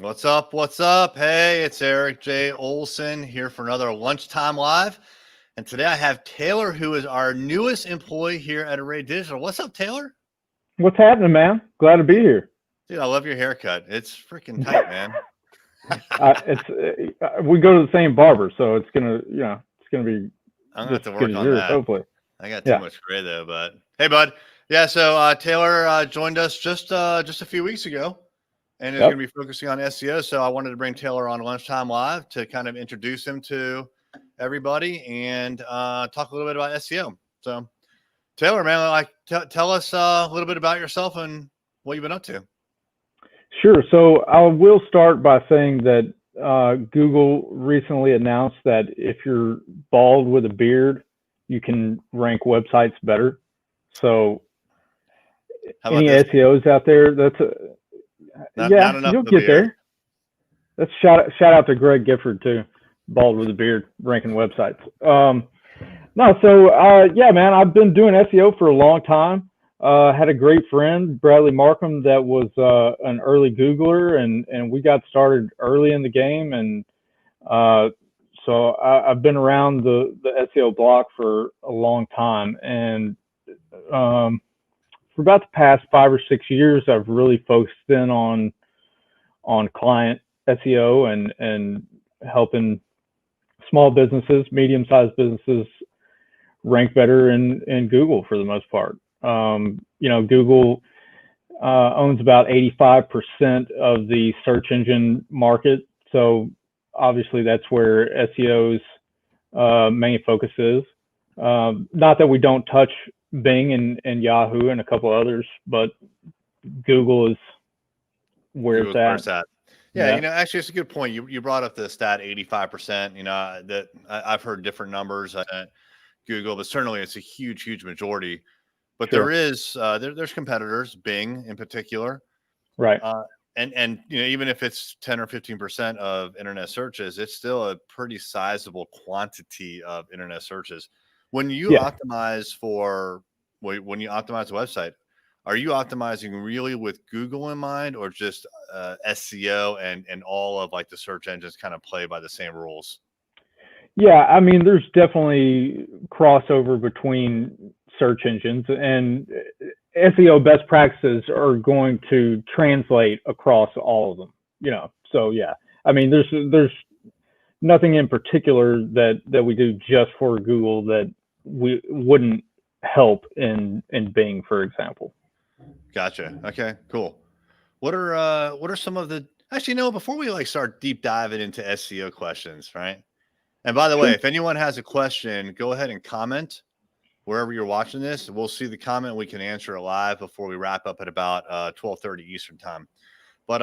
What's up? What's up? Hey, it's Eric J. Olson here for another Lunchtime Live. And today I have Taylor, who is our newest employee here at Array Digital. What's up, Taylor? What's happening, man? Glad to be here. Dude, I love your haircut. It's freaking tight, man. We go to the same barber, so it's gonna be. I'm gonna have to work on that. Hopefully. I got too much gray though, but hey, bud. Yeah, so Taylor joined us just a few weeks ago. And is going to be focusing on SEO. So I wanted to bring Taylor on Lunchtime Live to kind of introduce him to everybody and talk a little bit about SEO. So Taylor, man, tell us a little bit about yourself and what you've been up to. Sure. So I will start by saying that Google recently announced that if you're bald with a beard, you can rank websites better. So any SEOs out there, you'll get there. That's shout out to Greg Gifford too, bald with a beard, ranking websites. Man, I've been doing SEO for a long time. Had a great friend, Bradley Markham, that was an early Googler, and we got started early in the game, and so I've been around the SEO block for a long time, and for about the past 5 or 6 years, I've really focused in on client SEO and helping small businesses, medium-sized businesses rank better in Google for the most part. Google owns about 85% of the search engine market. So obviously that's where SEO's main focus is. Not that we don't touch Bing and Yahoo and a couple others, but Google is where it's at. Yeah, actually, it's a good point. You brought up the stat 85%. That I've heard different numbers at Google, but certainly it's a huge majority. But Sure. there's competitors, Bing in particular, right? And even if it's 10 or 15% of internet searches, it's still a pretty sizable quantity of internet searches. When you optimize when you optimize a website, are you optimizing really with Google in mind, or just SEO and all of like the search engines kind of play by the same rules? Yeah, I mean, there's definitely crossover between search engines, and SEO best practices are going to translate across all of them. So yeah, I mean, there's nothing in particular that we do just for Google that we wouldn't help in Bing, for example. Gotcha. Okay, cool. What are some of the, actually, before we start deep diving into SEO questions, right? And by the way, if anyone has a question, go ahead and comment wherever you're watching this. We'll see the comment. We can answer it live before we wrap up at about 12:30 Eastern time. But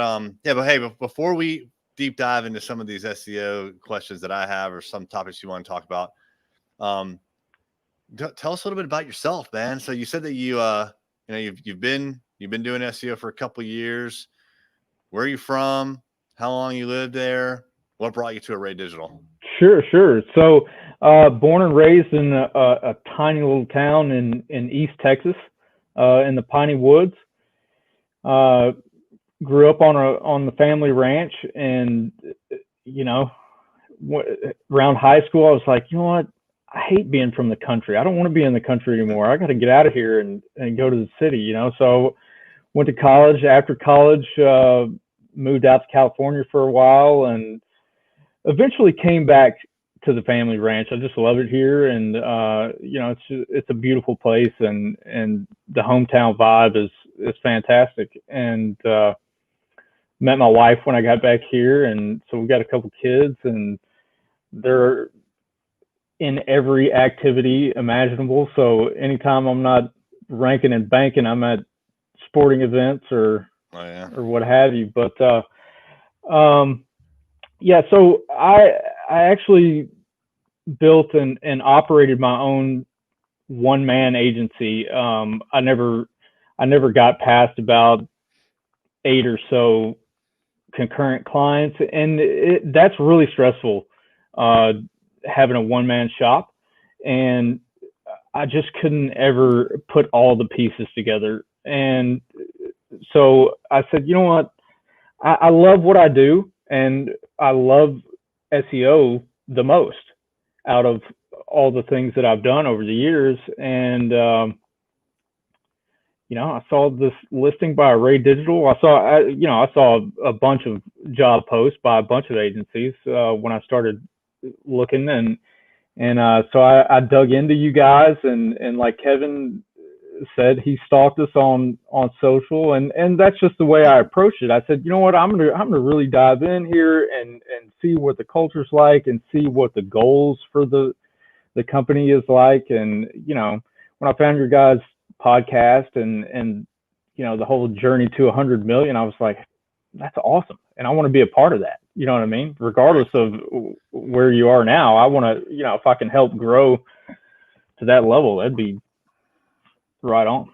before we deep dive into some of these SEO questions that I have, or some topics you want to talk about, tell us a little bit about yourself, man. So you said that you've been doing SEO for a couple of years. Where are you from? How long you lived there? What brought you to Array Digital? Sure. So born and raised in a tiny little town in East Texas, in the Piney Woods. Grew up on the family ranch, and around high school, I was like, you know what? I hate being from the country. I don't want to be in the country anymore. I got to get out of here and go to the city, So went to college. After college, moved out to California for a while, and eventually came back to the family ranch. I just love it here, and it's a beautiful place, and the hometown vibe is fantastic. And met my wife when I got back here, and so we got a couple kids, and they're in every activity imaginable. So anytime I'm not ranking and banking, I'm at sporting events or what have you. But so I actually built and operated my own one-man agency. I never got past about 8 or so concurrent clients, and that's really stressful, having a one-man shop, and I just couldn't ever put all the pieces together. And so I said, you know what, I love what I do, and I love SEO the most out of all the things that I've done over the years. And I saw this listing by Array Digital. I saw a bunch of job posts by a bunch of agencies when I started looking, and so I dug into you guys, and like Kevin said, he stalked us on social, and that's just the way I approached it. I said, you know what, I'm gonna really dive in here and see what the culture's like, and see what the goals for the company is like. And when I found your guys' podcast and the whole journey to 100 million, I was like, that's awesome, and I want to be a part of that. You know what I mean? Regardless of where you are now, I want to, if I can help grow to that level, that'd be right on.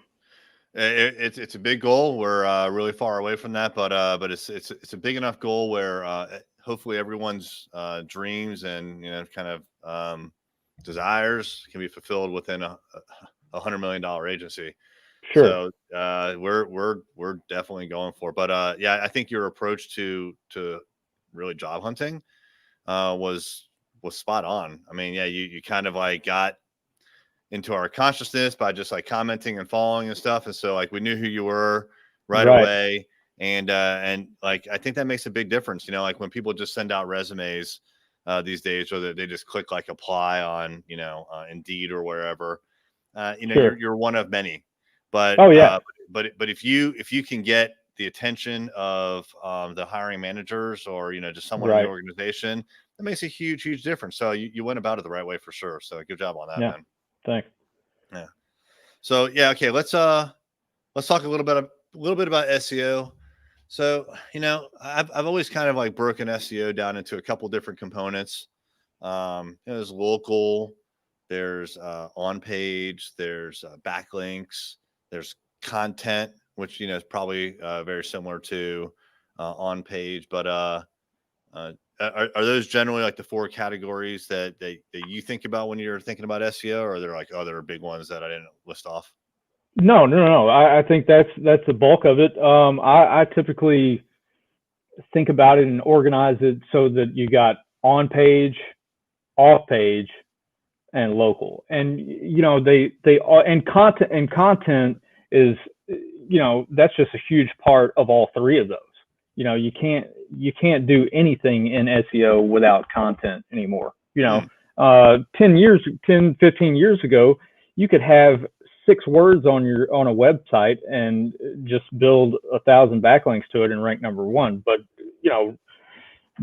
It's a big goal. We're really far away from that, but it's a big enough goal where hopefully everyone's dreams and kind of desires can be fulfilled within a $100 million agency. Sure. So we're definitely going for it. But yeah, I think your approach to really job hunting was spot on. I mean, yeah, you kind of like got into our consciousness by just like commenting and following and stuff. And so like we knew who you were right away. And like I think that makes a big difference. Like when people just send out resumes these days, or they just click like apply on Indeed or wherever. Sure. You're one of many. But but if you can get the attention of the hiring managers, or just someone in the organization, that makes a huge difference. So you went about it the right way for sure. So good job on that, man. Thanks. Yeah. So yeah, okay. Let's talk a little bit about SEO. So I've always kind of like broken SEO down into a couple different components. There's local, there's on page, there's backlinks, there's content, which is probably very similar to on page. But are those generally like the four categories that you think about when you're thinking about SEO, or are there like other big ones that I didn't list off? No. I think that's the bulk of it. I typically think about it and organize it so that you got on page, off page, and local. And they all, and content is that's just a huge part of all three of those. You can't do anything in SEO without content anymore. 15 years ago, you could have 6 words on a website and just build 1,000 backlinks to it and rank number 1. But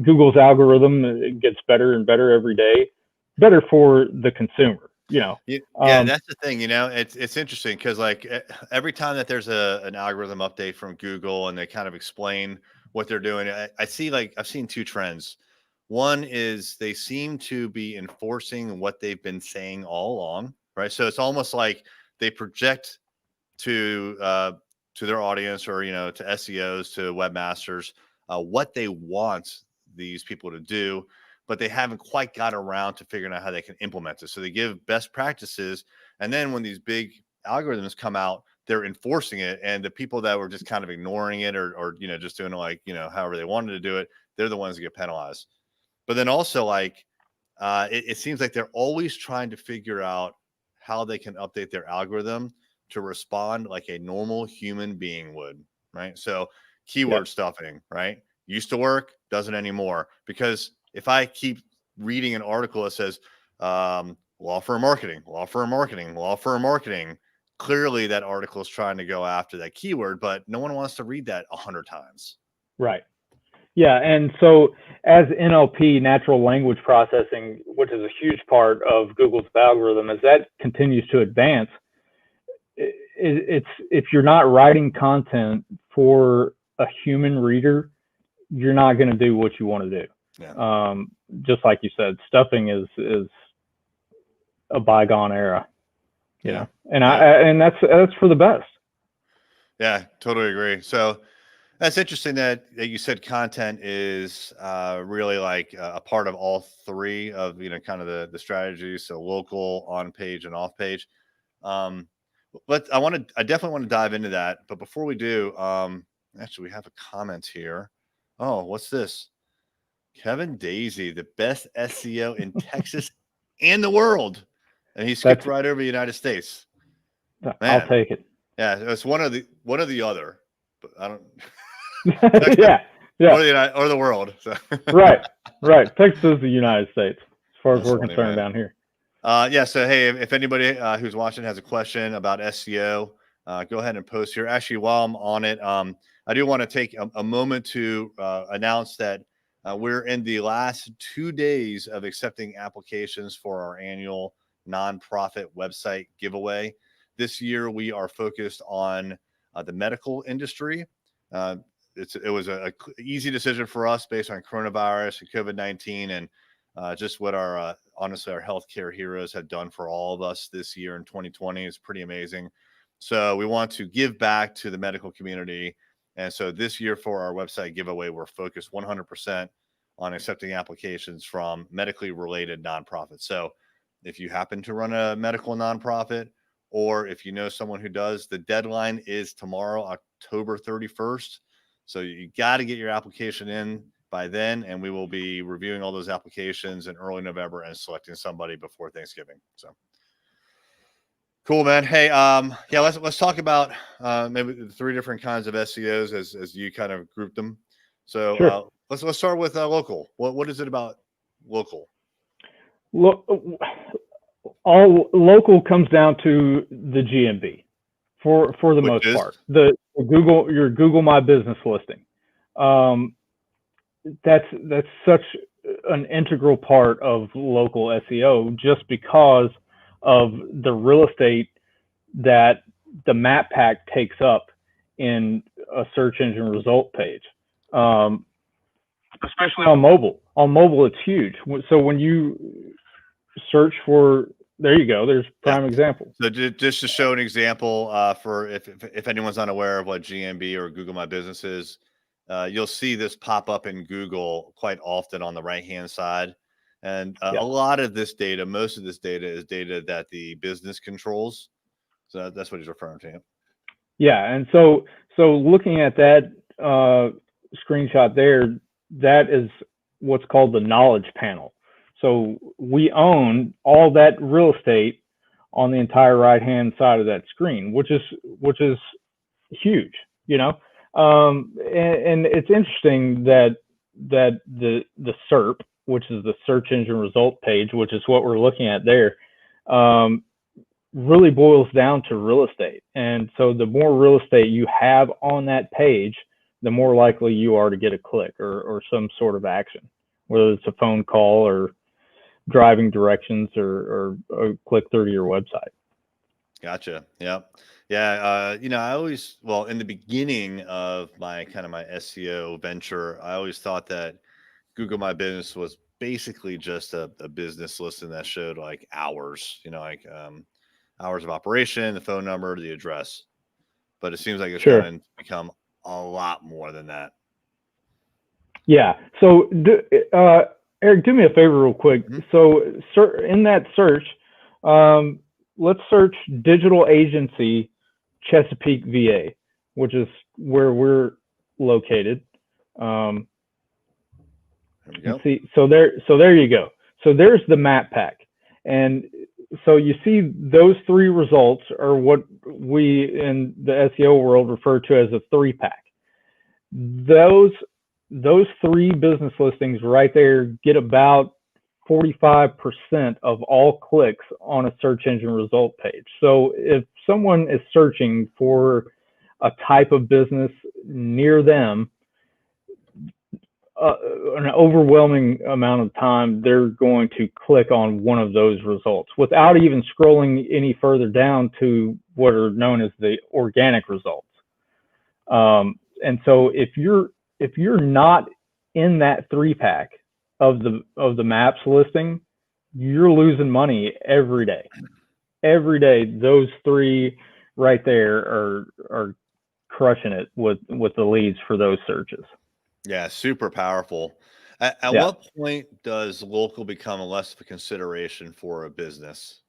Google's algorithm gets better and better every day, better for the consumer. Yeah, that's the thing. It's interesting because like every time that there's an algorithm update from Google and they kind of explain what they're doing, I see like I've seen 2 trends. One is they seem to be enforcing what they've been saying all along, right? So it's almost like they project to their audience, or to SEOs, to webmasters, what they want these people to do, but they haven't quite got around to figuring out how they can implement it. So they give best practices, and then when these big algorithms come out, they're enforcing it, and the people that were just kind of ignoring it, or just doing it like however they wanted to do it, they're the ones that get penalized. But then also like it seems like they're always trying to figure out how they can update their algorithm to respond like a normal human being would, right? So keyword stuffing, right? Used to work, doesn't anymore. Because if I keep reading an article that says law firm marketing, clearly that article is trying to go after that keyword, but no one wants to read that 100 times. Right. Yeah. And so as NLP, natural language processing, which is a huge part of Google's algorithm, as that continues to advance, it's if you're not writing content for a human reader, you're not going to do what you want to do. Yeah. Just like you said, stuffing is a bygone era. And that's for the best. Yeah, totally agree. So that's interesting that you said content is really like a part of all 3 of kind of the strategies. So local, on page, and off page. I definitely want to dive into that. But before we do, actually we have a comment here. Oh, what's this? Kevin Daisy, the best SEO in Texas and the world. And he skipped right over the United States. I'll Man. take it. Yeah, it's one of the other, but I don't. Yeah. Or the world. So. Right. Texas is the United States, as far as That's we're funny, concerned man. down here. Yeah. So hey, if anybody who's watching has a question about SEO, go ahead and post here. Actually, while I'm on it, I do want to take a moment to announce that we're in the last 2 days of accepting applications for our annual nonprofit website giveaway. This year, we are focused on the medical industry. It was a easy decision for us based on coronavirus and COVID-19 and just what our honestly our healthcare heroes have done for all of us this year in 2020 is pretty amazing. So we want to give back to the medical community. And so this year for our website giveaway, we're focused 100% on accepting applications from medically related nonprofits. So if you happen to run a medical nonprofit, or if you know someone who does, the deadline is tomorrow, October 31st. So you got to get your application in by then, and we will be reviewing all those applications in early November and selecting somebody before Thanksgiving. So cool, man. Hey, yeah, let's talk about maybe the 3 different kinds of SEOs as you kind of group them. So Sure. let's start with local. What is it about local? Look, all local comes down to the GMB for the Which most is? part. Your Google My Business listing. That's such an integral part of local SEO just because of the real estate that the map pack takes up in a search engine result page. Especially on mobile. On mobile, it's huge. So when you search for, there you go. There's prime example. So just to show an example for if anyone's unaware of what GMB or Google My Business is, you'll see this pop up in Google quite often on the right-hand side. And a lot of this data, most of this data is data that the business controls. So that's what he's referring to. Yeah. And so looking at that screenshot there, that is what's called the knowledge panel. So we own all that real estate on the entire right-hand side of that screen, which is huge, you know. And it's interesting that the SERP, which is the search engine result page, which is what we're looking at there, really boils down to real estate. And so the more real estate you have on that page, the more likely you are to get a click or some sort of action, whether it's a phone call or driving directions or a click through to your website. Gotcha. Yeah. Yeah. I always, in the beginning of my SEO venture, I always thought that Google My Business was basically just a business listing that showed like hours, hours of operation, the phone number, the address. But it seems like it's going to become a lot more than that. Yeah. So, Eric, do me a favor real quick. Mm-hmm. So in that search, let's search digital agency Chesapeake, VA, which is where we're located. There we go. See, so there you go. So there's the map pack. And so you see those 3 results are what we in the SEO world refer to as a 3-pack. Those 3 business listings right there get about 45% of all clicks on a search engine result page. So if someone is searching for a type of business near them, an overwhelming amount of time, they're going to click on one of those results without even scrolling any further down to what are known as the organic results. And so if you're not in that 3-pack of the maps listing, you're losing money every day. Every day, those 3 right there are crushing it with the leads for those searches. Yeah, super powerful. At what point does local become less of a consideration for a business,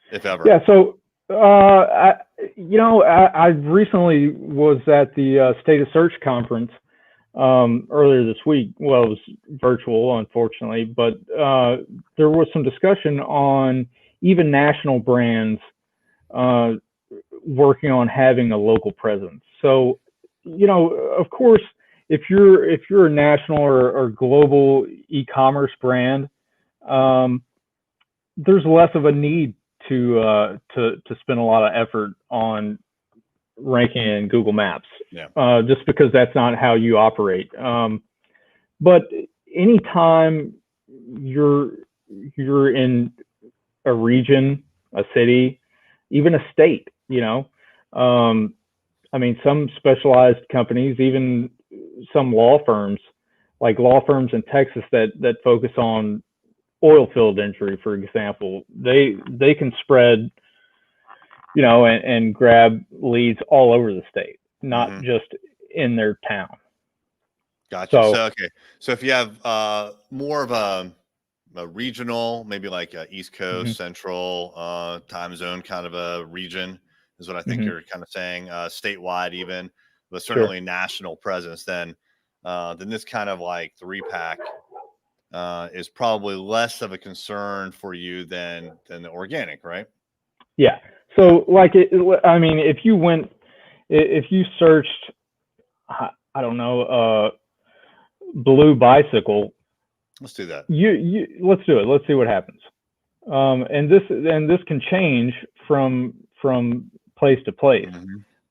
if ever? Yeah, so I recently was at the State of Search conference, earlier this week. Well, it was virtual, unfortunately, but there was some discussion on even national brands working on having a local presence. So, of course, if you're a national or global e-commerce brand, there's less of a need to spend a lot of effort on ranking in Google Maps, just because that's not how you operate. But anytime you're in a region, a city, even a state, some specialized companies, even some law firms, like law firms in Texas that focus on oil field injury, for example, they can spread, and grab leads all over the state, not just in their town. Gotcha. So if you have more of a regional, maybe like a East Coast, Central time zone kind of a region is what I think you're kind of saying, statewide even, but certainly national presence, then this kind of like 3-pack is probably less of a concern for you than the organic, right? Yeah. So if you searched, I don't know, blue bicycle. Let's do that. Let's do it. Let's see what happens. And this can change from place to place.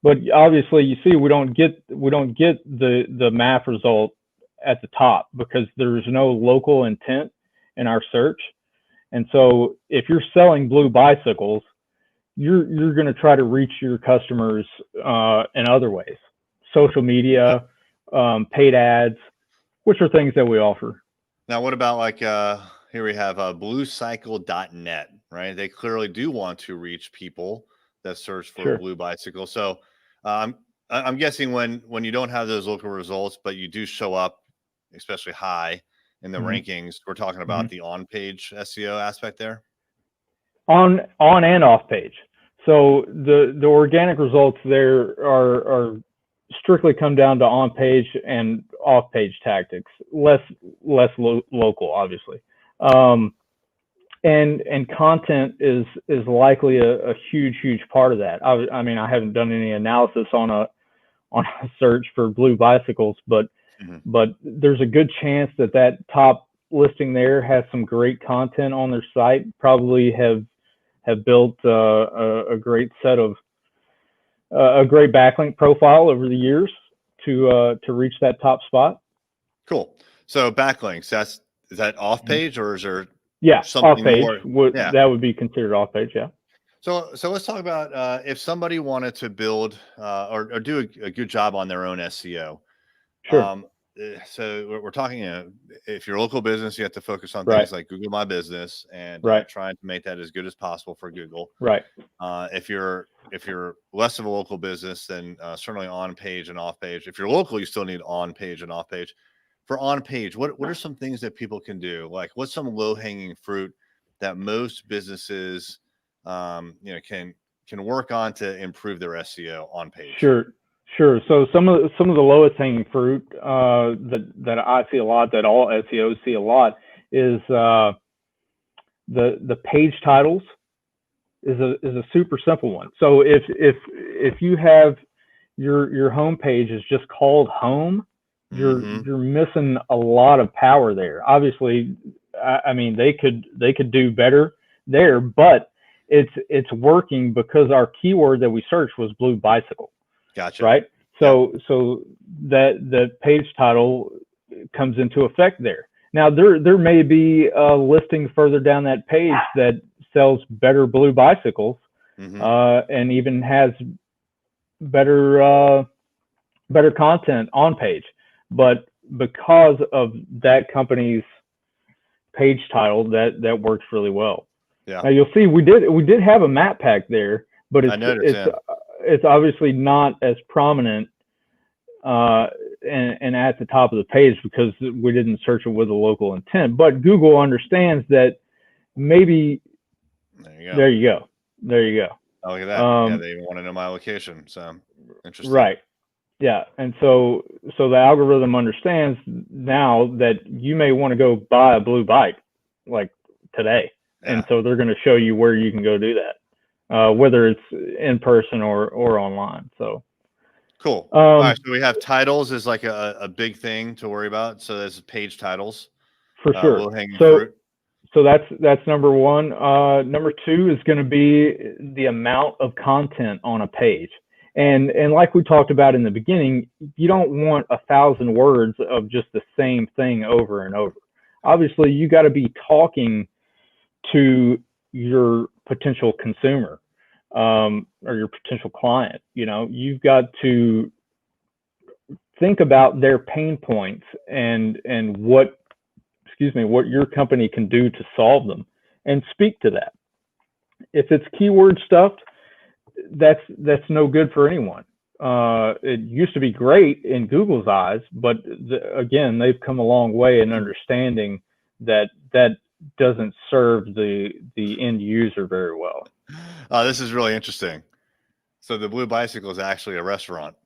But obviously, you see, we don't get the map result at the top because there's no local intent in our search. And so, if you're selling blue bicycles, you're going to try to reach your customers in other ways, social media, paid ads, which are things that we offer. Now, what about like here we have bluecycle.net, right? They clearly do want to reach people that search for blue bicycle. So I'm guessing when you don't have those local results, but you do show up, especially high in the rankings, we're talking about the on-page SEO aspect there. On and off page. So the organic results there are strictly come down to on page and off page tactics, less local, obviously. And content is likely a huge part of that. I haven't done any analysis on a search for blue bicycles, but there's a good chance that top listing there has some great content on their site, probably have built a great set of a great backlink profile over the years to reach that top spot. Cool. So backlinks, is that off page or is there something off page more? That would be considered off page. Yeah. So let's talk about if somebody wanted to build or do a good job on their own SEO. Sure. So we're talking, if you're a local business, you have to focus on things like Google My Business and trying to make that as good as possible for Google. Right. If you're less of a local business, then certainly on page and off page. If you're local, you still need on page and off page. For on page, what are some things that people can do? Like, what's some low hanging fruit that most businesses, can work on to improve their SEO on page? Sure. So some of the lowest hanging fruit that I see a lot, that all SEOs see a lot, is the page titles is a super simple one. So if you have your home page is just called home, you're missing a lot of power there. Obviously, they could do better there, but it's working because our keyword that we searched was blue bicycle. Gotcha. Right. So that page title comes into effect there. Now there may be a listing further down that page that sells better blue bicycles, and even has better content on page, but because of that company's page title, that works really well. Yeah. Now you'll see we did have a map pack there, but it's obviously not as prominent and at the top of the page because we didn't search it with a local intent. But Google understands that maybe. There you go. Oh, look at that. They want to know my location. So interesting. Right. Yeah, and so the algorithm understands now that you may want to go buy a blue bike like today, and Yeah. so they're going to show you where you can go do that, whether it's in person or online. So Cool. All right. um, So we have titles is like a big thing to worry about. So there's page titles, for sure. low hanging So fruit. that's number one. Number two is going to be the amount of content on a page. And like we talked about in the beginning, you don't want 1,000 words of just the same thing over and over. Obviously, you got to be talking to your potential consumer, or your potential client. You've got to think about their pain points and what what your company can do to solve them, and speak to that. If it's keyword stuffed, that's no good for anyone. It used to be great in Google's eyes, but again, they've come a long way in understanding that that doesn't serve the end user very well. This is really interesting. So the Blue Bicycle is actually a restaurant.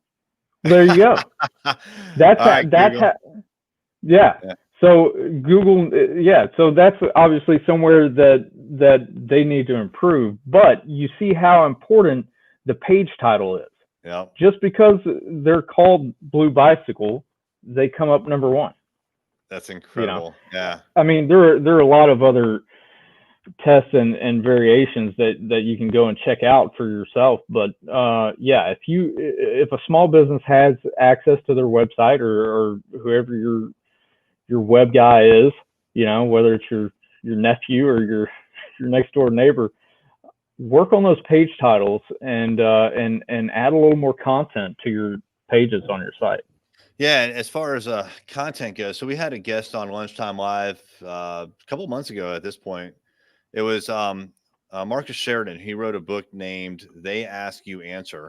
There you go. All That's how, right, that's Google. how, yeah. Yeah. So Google, yeah. So that's obviously somewhere that they need to improve. But you see how important the page title is. Yeah. Just because they're called Blue Bicycle, they come up number one. That's incredible. Yeah. I mean, there are a lot of other tests and variations that you can go and check out for yourself. But yeah, if a small business has access to their website, or whoever your web guy is, whether it's your nephew or your next door neighbor, work on those page titles and add a little more content to your pages on your site. Yeah, and as far as content goes, so we had a guest on Lunchtime Live a couple months ago. At this point, it was Marcus Sheridan. He wrote a book named "They Ask You Answer,"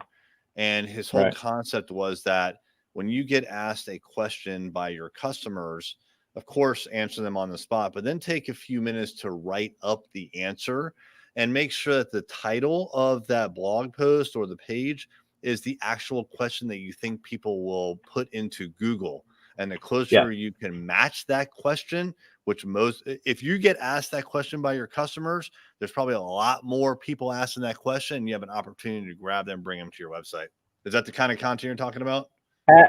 and his whole Right. concept was that when you get asked a question by your customers, of course, answer them on the spot, but then take a few minutes to write up the answer and make sure that the title of that blog post or the page is the actual question that you think people will put into Google. And the Yeah. closer you can match that question, which if you get asked that question by your customers, there's probably a lot more people asking that question, and you have an opportunity to grab them, bring them to your website. Is that the kind of content you're talking about?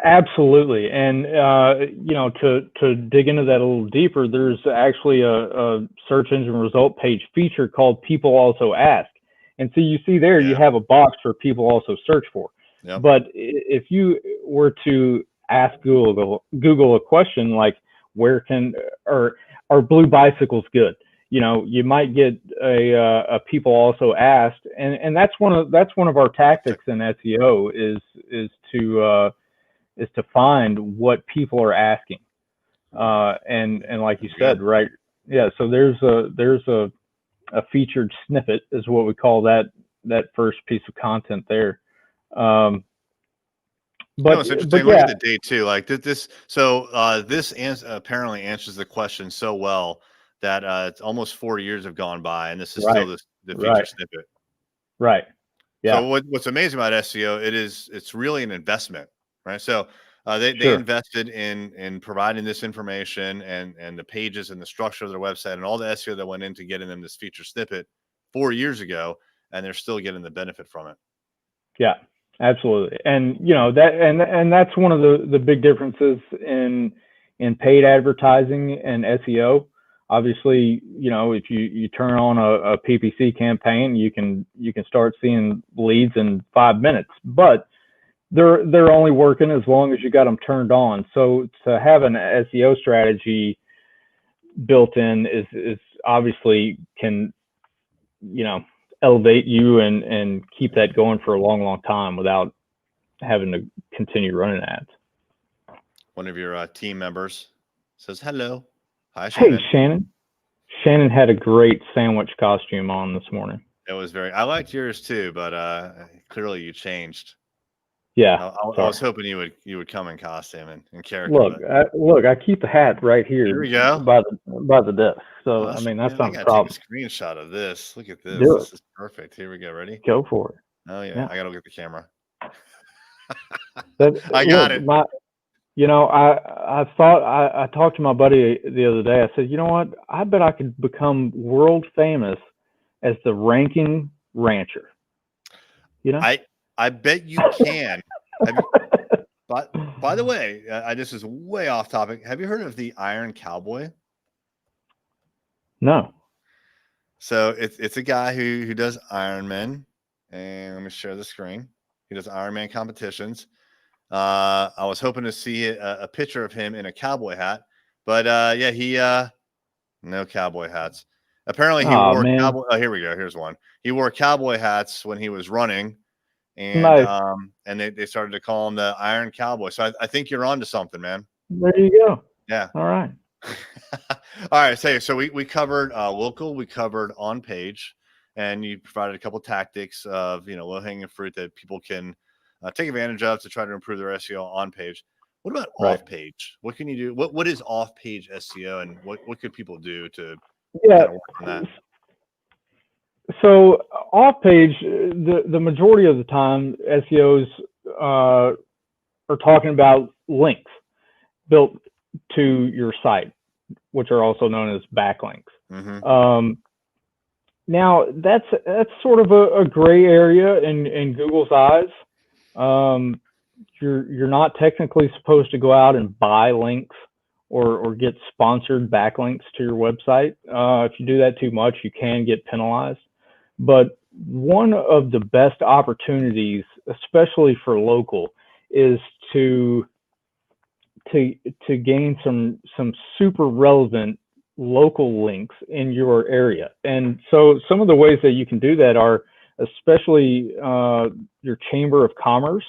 Absolutely. And to dig into that a little deeper, there's actually a search engine result page feature called People Also Ask. And so you see there, you Yeah. have a box for people also search for. Yep. But if you were to ask Google a question like, where can or are blue bicycles good? You might get a people also asked, and that's one of our tactics in SEO is to find what people are asking. And like you said, right? Yeah. So there's a featured snippet is what we call that first piece of content there. It's interesting. Look yeah, at the date too. Like this. So this apparently answers the question so well that it's almost 4 years have gone by, and this is still right, the feature right, snippet. right. Yeah, So what's amazing about SEO, it's really an investment, right? So they sure. invested in providing this information and the pages and the structure of their website and all the SEO that went into getting them this feature snippet 4 years ago, and they're still getting the benefit from it. Yeah, absolutely. And that's one of the big differences in paid advertising and SEO. Obviously, if you turn on a PPC campaign, you can start seeing leads in 5 minutes, but they're only working as long as you got them turned on. So to have an SEO strategy built in is obviously can elevate you and keep that going for a long time without having to continue running ads. One of your team members says hello. Hi, Hey, Shannon. Shannon. Shannon had a great sandwich costume on this morning. It was I liked yours too, but clearly you changed. Yeah. I was hoping you would come in costume and character. Look, I keep the hat right here Here we go. by the desk. So Awesome. I mean, that's Man, I not a gotta problem. take a screenshot of this. Look at this. Do it. This is perfect. Here we go. Ready? Go for it. Oh yeah. Yeah. I gotta look at the camera. I got it. I thought I talked to my buddy the other day. I said, you know what? I bet I could become world famous as the ranking rancher. I bet you can. Have you, by the way, this is way off topic. Have you heard of the Iron Cowboy? No. So it's a guy who does Ironman, and let me share the screen. He does Ironman competitions. I was hoping to see a picture of him in a cowboy hat, but he no cowboy hats. Apparently, he wore cowboy. Oh, here we go. Here's one. He wore cowboy hats when he was running, and nice. And they started to call him the Iron Cowboy. So I think you're onto something, man. There you go. Yeah. All right. All right. So we covered local, we covered on page, and you provided a couple tactics of low hanging fruit that people can take advantage of to try to improve their SEO on page. What about off page? What can you do? What is off page SEO, and what could people do to kind of work on that? So off page, the majority of the time, SEOs are talking about links built to your site, which are also known as backlinks. Mm-hmm. Now that's sort of a gray area in Google's eyes. You're not technically supposed to go out and buy links or get sponsored backlinks to your website. If you do that too much, you can get penalized. But one of the best opportunities, especially for local, is to gain some super relevant local links in your area. And so some of the ways that you can do that are especially your Chamber of Commerce.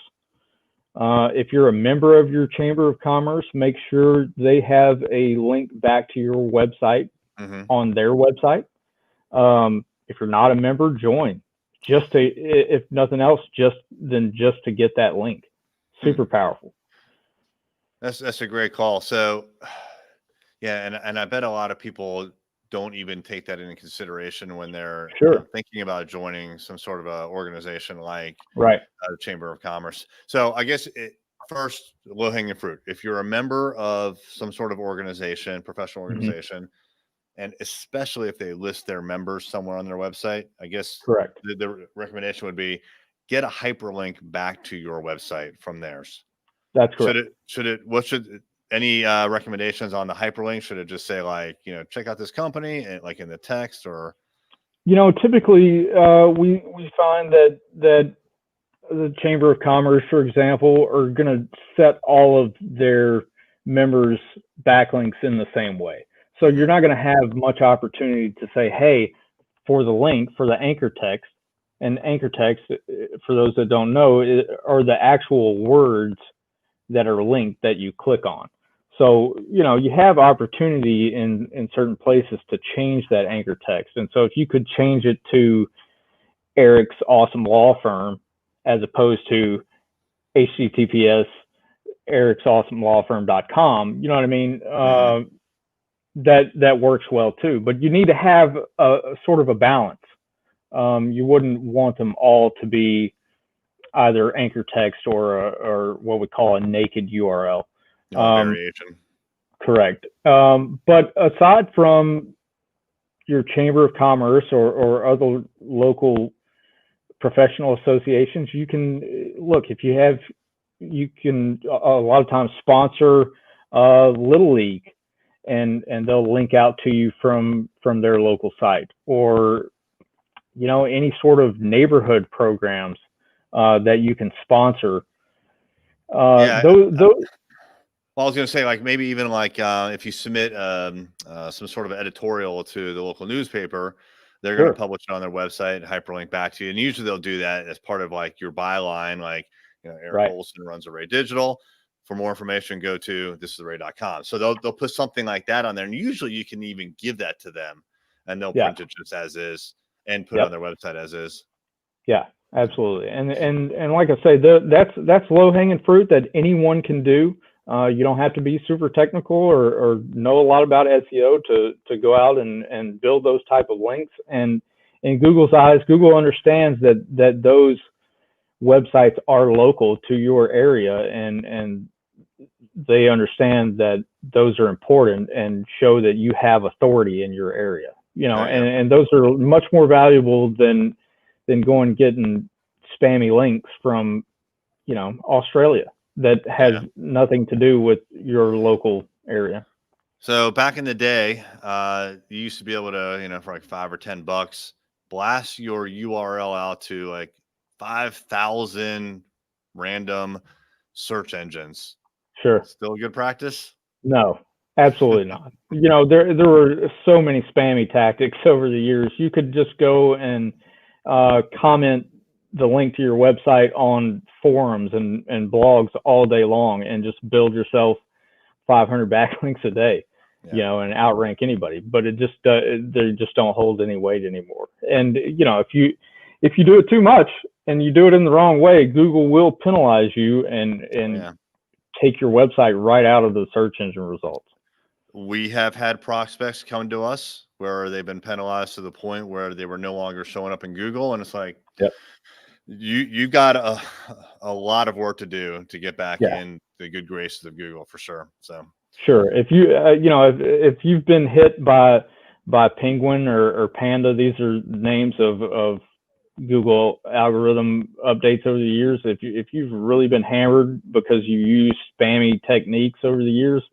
If you're a member of your Chamber of Commerce, make sure they have a link back to your website on their website. If you're not a member, join. Just to, if nothing else, just to get that link. Super powerful. That's a great call. So, yeah, and I bet a lot of people don't even take that into consideration when they're thinking about joining some sort of a organization like the Chamber of Commerce. So I guess first, low-hanging fruit. If you're a member of some sort of organization, professional organization, and especially if they list their members somewhere on their website, I guess the recommendation would be get a hyperlink back to your website from theirs. That's correct. Any recommendations on the hyperlink? Should it just say check out this company and like in the text, or? Typically we find that the Chamber of Commerce, for example, are going to set all of their members' backlinks in the same way. So you're not going to have much opportunity to say, hey, for the link, for the anchor text, and anchor text, for those that don't know, are the actual words that are linked that you click on. So, you have opportunity in certain places to change that anchor text. And so if you could change it to Eric's Awesome Law Firm, as opposed to HTTPS ericsawesomelawfirm.com, you know what I mean? That works well too, but you need to have a sort of a balance. You wouldn't want them all to be either anchor text or what we call a naked URL. Variation. Correct. But aside from your Chamber of Commerce or other local professional associations, you can look, if you can a lot of times sponsor Little League, and they'll link out to you from their local site, or any sort of neighborhood programs that you can sponsor. Well, I was going to say, maybe even if you submit some sort of editorial to the local newspaper, they're going to publish it on their website, hyperlink back to you. And usually they'll do that as part of your byline, Eric Olson runs Array Digital. For more information, go to thisisarray.com. So they'll put something like that on there. And usually you can even give that to them, and they'll print it just as is and put it on their website as is. Yeah, absolutely. And like I say, that's low hanging fruit that anyone can do. You don't have to be super technical or know a lot about SEO to go out and build those type of links. And in Google's eyes, Google understands that those websites are local to your area, and they understand that those are important and show that you have authority in your area. And those are much more valuable than going and getting spammy links from, Australia that has nothing to do with your local area. So back in the day, you used to be able to, for like $5 or $10, blast your URL out to like 5,000 random search engines. Sure. Still good practice? No, absolutely not. There were so many spammy tactics over the years. You could just go and comment the link to your website on forums and blogs all day long and just build yourself 500 backlinks a day, and outrank anybody. But it just they just don't hold any weight anymore. And if you do it too much and you do it in the wrong way, Google will penalize you and take your website right out of the search engine results. We have had prospects come to us where they've been penalized to the point where they were no longer showing up in Google, and it's like, you got a lot of work to do to get back in the good graces of Google, for sure. So sure, if you if you've been hit by Penguin or Panda, these are names of Google algorithm updates over the years. If you've really been hammered because you use spammy techniques over the years,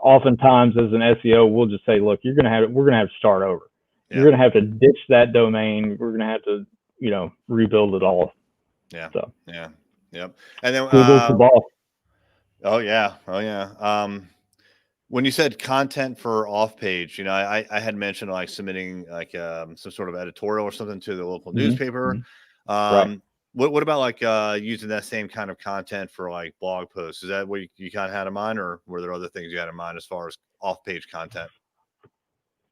oftentimes as an SEO, we'll just say, look, we're gonna have to start over. You're gonna have to ditch that domain. We're gonna have to rebuild it all. Yep. And then Google's the boss. Oh yeah. When you said content for off page, I had mentioned like submitting like some sort of editorial or something to the local newspaper. Right. What about like using that same kind of content for like blog posts? Is that what you kind of had in mind, or were there other things you had in mind as far as off page content?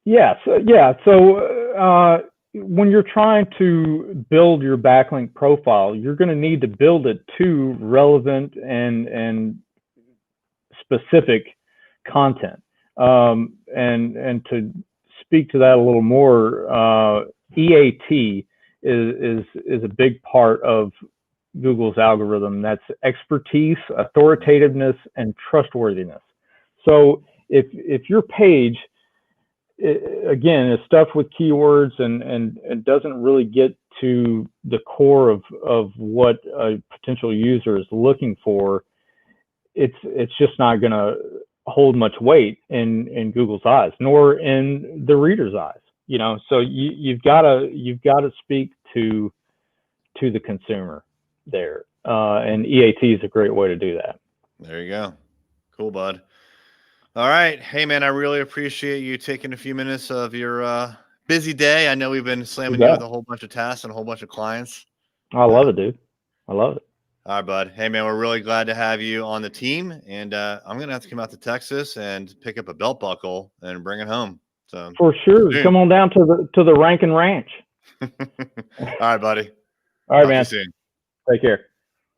So when you're trying to build your backlink profile, you're going to need to build it to relevant and specific content. And to speak to that a little more, EAT is a big part of Google's algorithm. That's expertise, authoritativeness, and trustworthiness. So if your page, again, is stuffed with keywords and doesn't really get to the core of what a potential user is looking for, it's just not going to hold much weight in Google's eyes, nor in the reader's eyes. So you've got to speak to the consumer there, and EAT is a great way to do that. There you go. Cool, bud. All right. Hey, man, I really appreciate you taking a few minutes of your busy day. I know we've been slamming you with a whole bunch of tasks and a whole bunch of clients. I love it, dude. I love it. All right, bud. Hey, man, we're really glad to have you on the team. And I'm going to have to come out to Texas and pick up a belt buckle and bring it home. So for sure. Come on down to the Rankin Ranch. All right, buddy. All right, Talk man. to you soon. Take care.